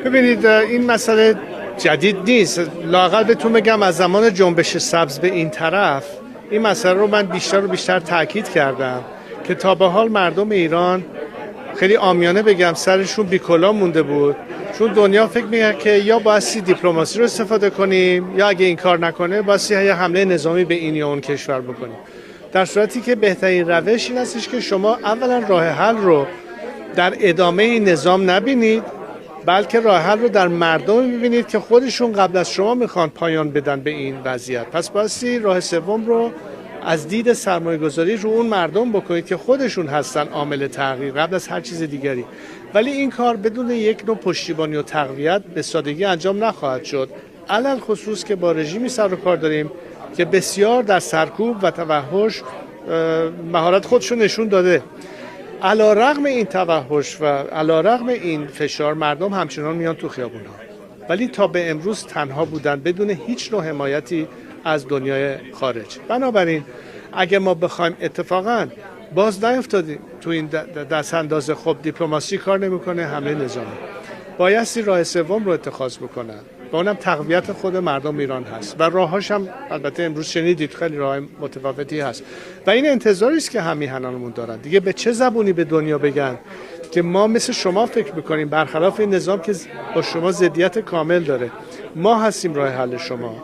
ببینید این مسئله جدید نیست. لااقل بهتون بگم از زمان جنبش سبز به این طرف این مسئله رو من بیشتر و بیشتر تاکید کردم که تا به حال مردم ایران خیلی عامیانه بگم سرشون بی‌کلاه مونده بود، چون دنیا فکر می‌کرد که یا بایستی دیپلماسی رو استفاده کنیم یا اگه این کار نکنه بایستی یه حمله نظامی به این یا اون کشور بکنیم، در صورتی که بهترین روش این هستش که شما اولا راه حل رو در ادامه این نظام نبینید، بلکه راه حل رو در مردم ببینید که خودشون قبل از شما میخوان پایان بدن به این وضعیت. پس بایستی راه سوم رو از دید سرمایه‌گذاری رو اون مردم بکنید که خودشون هستن عامل تغییر قبل از هر چیز دیگری. ولی این کار بدون یک نوع پشتیبانی و تقویت به سادگی انجام نخواهد شد، علل خصوص که با رژیمی سر و کار داریم که بسیار در سرکوب و توحش مهارت خودشون نشون داده. علی‌رغم این توحش و علی‌رغم این فشار مردم همچنان میان تو خیابون‌ها، ولی تا به امروز تنها بودن بدون هیچ نوع حمایتی از دنیای خارج. بنابراین اگه ما بخوایم اتفاقاً باز نیفتادیم تو این دست انداز خب دیپلماسی کار نمیکنه، حمله نظامی، بایستی راه سوم رو اتخاذ بکنن و اونم تقویت خود مردم ایران هست و راهاش هم البته امروز شنیدید خیلی راه متفاوتی هست و این انتظاری است که همیهنانمون دارن. دیگه به چه زبونی به دنیا بگن که ما مثل شما فکر میکنیم برخلاف این نظام که با شما ضدیت کامل داره، ما هستیم راه حل شما.